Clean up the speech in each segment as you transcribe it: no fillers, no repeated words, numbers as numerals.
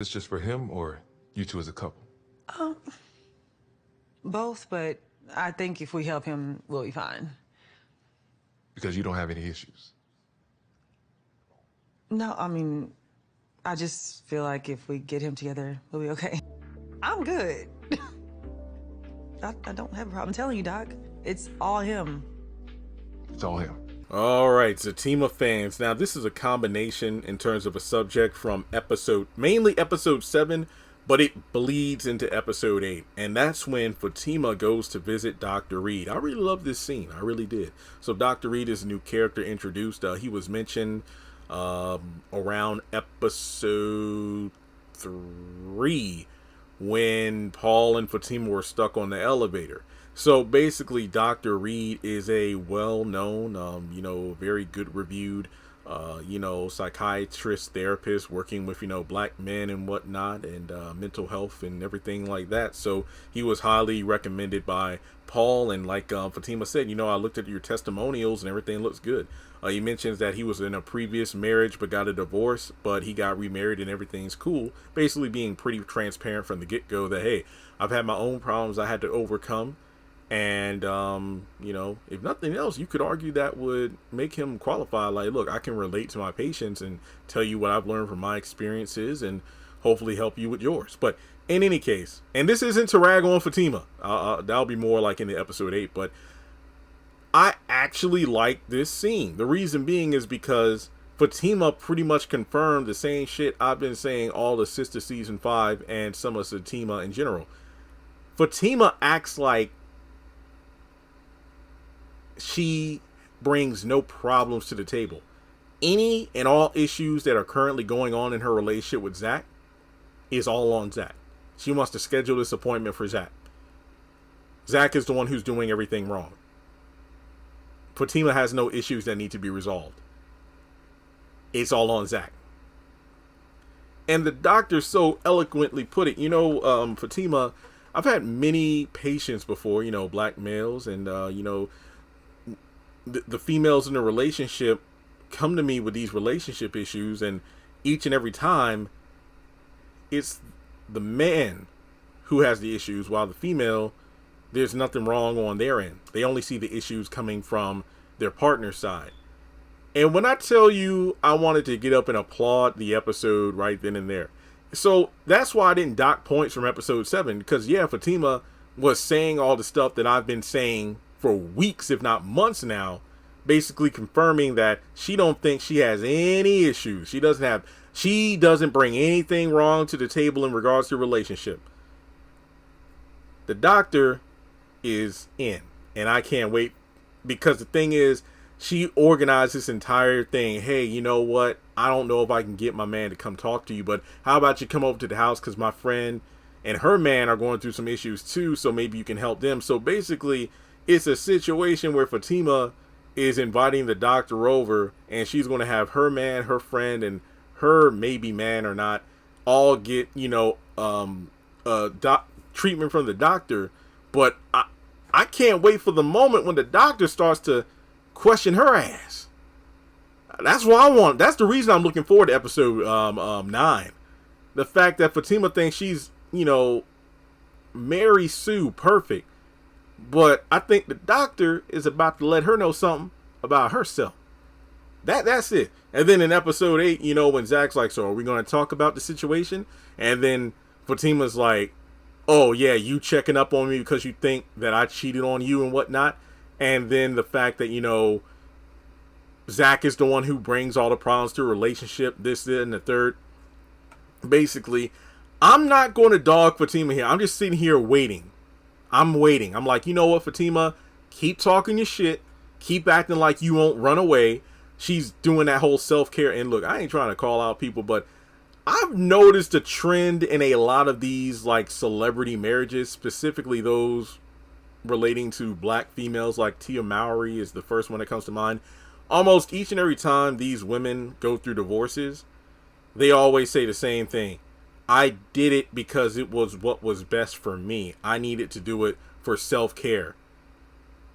It's just for him or you two as a couple? Um, Both, but I think if we help him, we'll be fine. Because you don't have any issues. No, I mean, I just feel like if we get him together, we'll be okay. I'm good. I don't have a problem telling you, Doc. It's all him. It's all him. All right, Zatima fans. Now, this is a combination in terms of a subject from mainly episode 7, but it bleeds into episode 8. And that's when Fatima goes to visit Dr. Reed. I really love this scene. I really did. So Dr. Reed is a new character introduced. He was mentioned around episode 3 when Paul and Fatima were stuck on the elevator. So basically, Dr. Reed is a well-known, very good reviewed, psychiatrist, therapist working with, black men and whatnot, and mental health and everything like that. So he was highly recommended by Paul. And like Fatima said, I looked at your testimonials and everything looks good. He mentions that he was in a previous marriage but got a divorce, but he got remarried and everything's cool. Basically being pretty transparent from the get-go that, hey, I've had my own problems I had to overcome. And, if nothing else, you could argue that would make him qualify. Like, look, I can relate to my patients and tell you what I've learned from my experiences and hopefully help you with yours. But in any case, and this isn't to rag on Fatima. That'll be more like in the episode 8. But I actually like this scene. The reason being is because Fatima pretty much confirmed the same shit I've been saying all the Sistas season 5 and some of Zatima in general. Fatima acts like she brings no problems to the table. Any and all issues that are currently going on in her relationship with Zach is all on Zach. She wants to schedule this appointment for Zach. Zach is the one who's doing everything wrong. Fatima has no issues that need to be resolved. It's all on Zach. And the doctor so eloquently put it. Fatima, I've had many patients before, black males, and, the females in the relationship come to me with these relationship issues, and each and every time it's the man who has the issues, while the female, there's nothing wrong on their end. They only see the issues coming from their partner's side. And when I tell you, I wanted to get up and applaud the episode right then and there. So that's why I didn't dock points from episode 7, because Fatima was saying all the stuff that I've been saying for weeks, if not months now, basically confirming that she don't think she has any issues. She doesn't bring anything wrong to the table in regards to relationship. The doctor is in, and I can't wait, because the thing is, she organized this entire thing. Hey, you know what? I don't know if I can get my man to come talk to you, but how about you come over to the house, because my friend and her man are going through some issues too, so maybe you can help them. So basically, it's a situation where Fatima is inviting the doctor over, and she's going to have her man, her friend, and her maybe man or not all get, treatment from the doctor. But I can't wait for the moment when the doctor starts to question her ass. That's what I want. That's the reason I'm looking forward to episode 9. The fact that Fatima thinks she's, Mary Sue perfect. But I think the doctor is about to let her know something about herself. That's it. And then in episode 8, when Zach's like, so are we going to talk about the situation? And then Fatima's like, oh yeah, you checking up on me because you think that I cheated on you and whatnot. And then the fact that, Zach is the one who brings all the problems to a relationship, this, and the third. Basically, I'm not going to dog Fatima here. I'm just sitting here waiting. I'm waiting. I'm like, you know what, Fatima? Keep talking your shit. Keep acting like you won't run away. She's doing that whole self-care. And look, I ain't trying to call out people, but I've noticed a trend in a lot of these like celebrity marriages, specifically those relating to black females. Like Tia Mowry is the first one that comes to mind. Almost each and every time these women go through divorces, they always say the same thing. I did it because it was what was best for me. I needed to do it for self-care.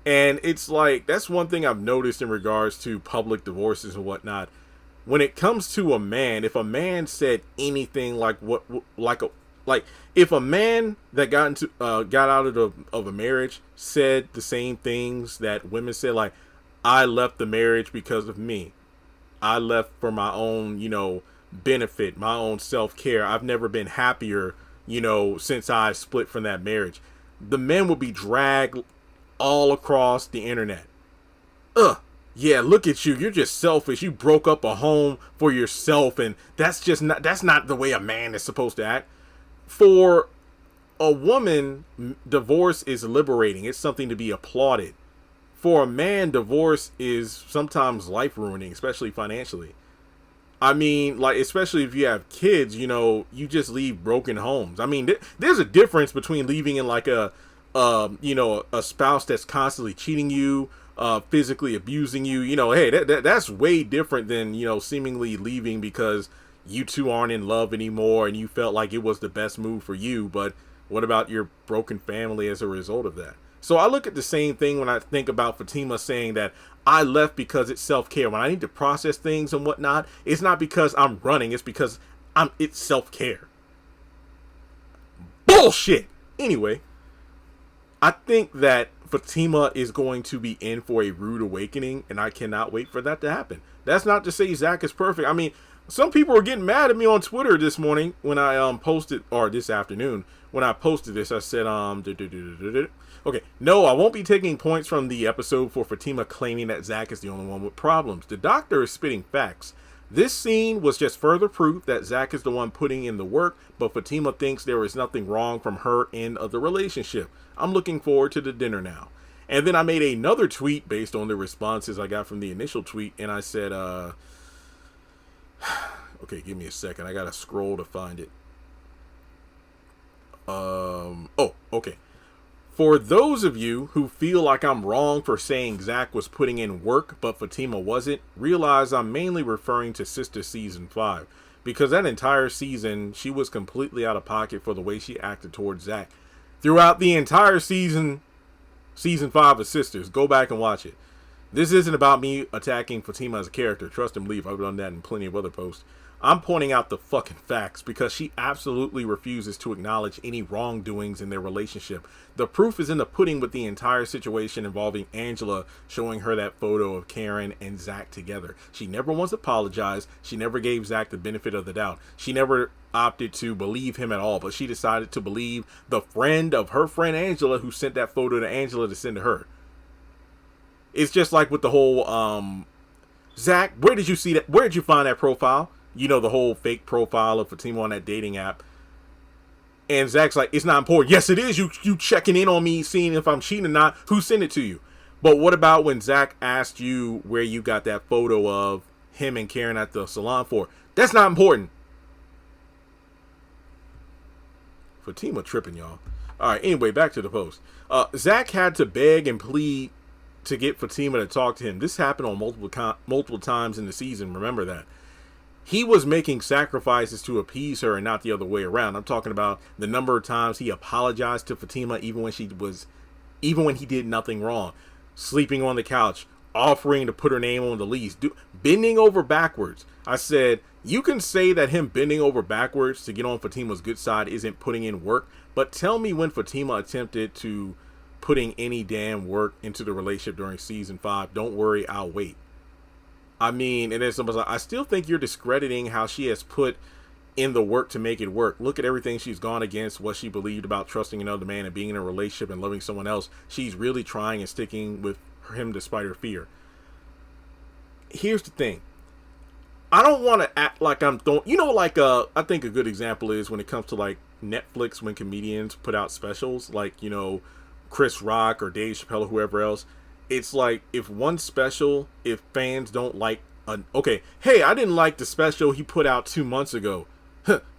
And it's like, that's one thing I've noticed in regards to public divorces and whatnot. when it comes to a man, if a man said anything like if a man that got out of a marriage said the same things that women said, like, I left the marriage because of me, I left for my own, benefit, my own self-care, I've never been happier, since I split from that marriage, the men would be dragged all across the internet. Yeah, look at you. You're just selfish. You broke up a home for yourself, and that's not the way a man is supposed to act. For a woman, divorce is liberating. It's something to be applauded. For a man, divorce is sometimes life-ruining, especially financially. I mean, like, especially if you have kids, you just leave broken homes. I mean, there's a difference between leaving in like a spouse that's constantly cheating you, physically abusing you. Hey, that's way different than, seemingly leaving because you two aren't in love anymore and you felt like it was the best move for you. But what about your broken family as a result of that? So I look at the same thing when I think about Fatima saying that I left because it's self-care. When I need to process things and whatnot, it's not because I'm running, it's because it's self-care. Bullshit! Anyway, I think that Fatima is going to be in for a rude awakening, and I cannot wait for that to happen. That's not to say Zach is perfect. I mean, some people were getting mad at me on Twitter this morning when I posted, or this afternoon when I posted this. I said, okay, no, I won't be taking points from the episode for Fatima claiming that Zach is the only one with problems. The doctor is spitting facts. This scene was just further proof that Zach is the one putting in the work, but Fatima thinks there is nothing wrong from her end of the relationship. I'm looking forward to the dinner now. And then I made another tweet based on the responses I got from the initial tweet, and I said, okay, give me a second. I gotta scroll to find it. Okay. For those of you who feel like I'm wrong for saying Zach was putting in work, but Fatima wasn't, realize I'm mainly referring to Sistas season 5. Because that entire season, she was completely out of pocket for the way she acted towards Zach. Throughout the entire season 5 of Sistas, go back and watch it. This isn't about me attacking Fatima as a character. Trust and believe, I've done that in plenty of other posts. I'm pointing out the fucking facts because she absolutely refuses to acknowledge any wrongdoings in their relationship. The proof is in the pudding with the entire situation involving Angela showing her that photo of Karen and Zach together. She never once apologized. She never gave Zach the benefit of the doubt. She never opted to believe him at all, but she decided to believe the friend of her friend Angela who sent that photo to Angela to send to her. It's just like with the whole, Zach, where did you see that? Where did you find that profile? The whole fake profile of Fatima on that dating app. And Zach's like, it's not important. Yes, it is. You checking in on me, seeing if I'm cheating or not. Who sent it to you? But what about when Zach asked you where you got that photo of him and Karen at the salon for? That's not important. Fatima tripping, y'all. All right, anyway, back to the post. Zach had to beg and plead to get Fatima to talk to him. This happened on multiple times in the season. Remember that. He was making sacrifices to appease her and not the other way around. I'm talking about the number of times he apologized to Fatima even when he did nothing wrong. Sleeping on the couch, offering to put her name on the lease, bending over backwards. I said, you can say that him bending over backwards to get on Fatima's good side isn't putting in work, but tell me when Fatima attempted to putting any damn work into the relationship during season 5. Don't worry, I'll wait. I mean, and then somebody's like, I still think you're discrediting how she has put in the work to make it work. Look at everything she's gone against, what she believed about trusting another man and being in a relationship and loving someone else. She's really trying and sticking with him despite her fear. Here's the thing. I don't want to act like I'm throwing, I think a good example is when it comes to like Netflix, when comedians put out specials, like, Chris Rock or Dave Chappelle or whoever else. It's like, if one special, if fans don't like, hey, I didn't like the special he put out 2 months ago.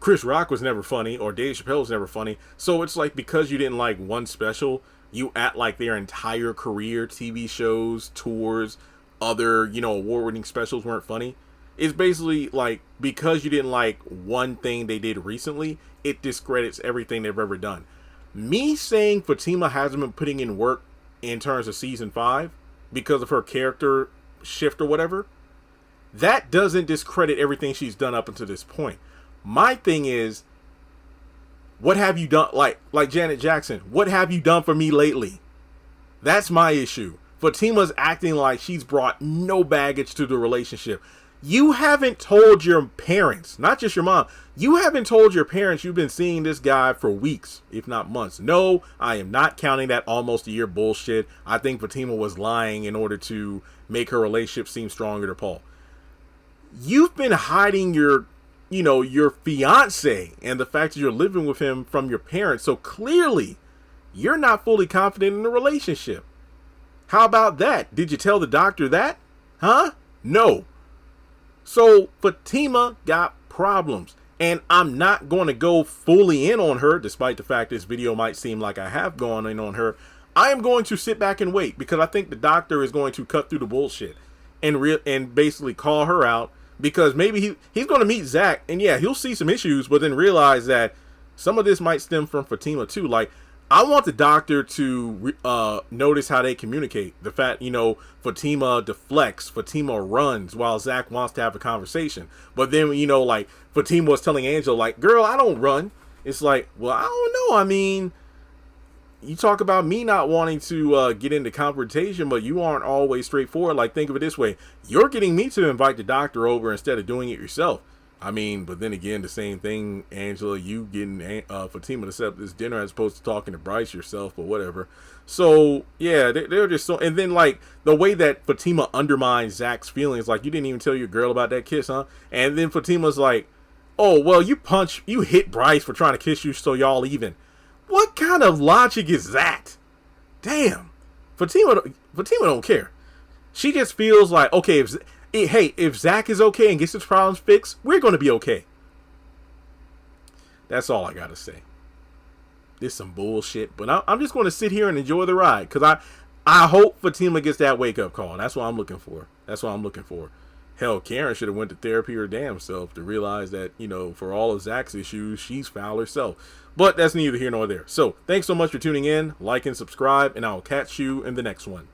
Chris Rock was never funny, or Dave Chappelle was never funny. So it's like, because you didn't like one special, you act like their entire career, TV shows, tours, other, award-winning specials weren't funny. It's basically like, because you didn't like one thing they did recently, it discredits everything they've ever done. Me saying Fatima hasn't been putting in work in terms of season 5 because of her character shift or whatever, that doesn't discredit everything she's done up until this point. My thing is, what have you done? Like Janet Jackson, what have you done for me lately? That's my issue. Fatima's acting like she's brought no baggage to the relationship. You haven't told your parents, not just your mom, you haven't told your parents you've been seeing this guy for weeks, if not months. No, I am not counting that almost a year bullshit. I think Fatima was lying in order to make her relationship seem stronger to Paul. You've been hiding your fiance and the fact that you're living with him from your parents. So clearly you're not fully confident in the relationship. How about that? Did you tell the doctor that? Huh? No. So Fatima got problems, and I'm not going to go fully in on her, despite the fact this video might seem like I have gone in on her. I am going to sit back and wait, because I think the doctor is going to cut through the bullshit and basically call her out, because maybe he's going to meet Zach, and yeah, he'll see some issues, but then realize that some of this might stem from Fatima too. Like, I want the doctor to notice how they communicate. The fact, Fatima deflects, Fatima runs while Zach wants to have a conversation. But then, like Fatima was telling Angela, like, girl, I don't run. It's like, well, I don't know. I mean, you talk about me not wanting to get into confrontation, but you aren't always straightforward. Like, think of it this way. You're getting me to invite the doctor over instead of doing it yourself. I mean, but then again, the same thing, Angela, you getting Fatima to set up this dinner as opposed to talking to Bryce yourself, but whatever. So, yeah, they're just so... And then, like, the way that Fatima undermines Zach's feelings, like, you didn't even tell your girl about that kiss, huh? And then Fatima's like, oh, well, you hit Bryce for trying to kiss you so y'all even. What kind of logic is that? Damn. Fatima don't care. She just feels like, okay, if Zach is okay and gets his problems fixed, we're going to be okay. That's all I got to say. This is some bullshit, but I'm just going to sit here and enjoy the ride, because I hope Fatima gets that wake-up call. That's what I'm looking for. Hell, Karen should have went to therapy her damn self to realize that, for all of Zach's issues, she's foul herself. But that's neither here nor there. So, thanks so much for tuning in. Like and subscribe, and I'll catch you in the next one.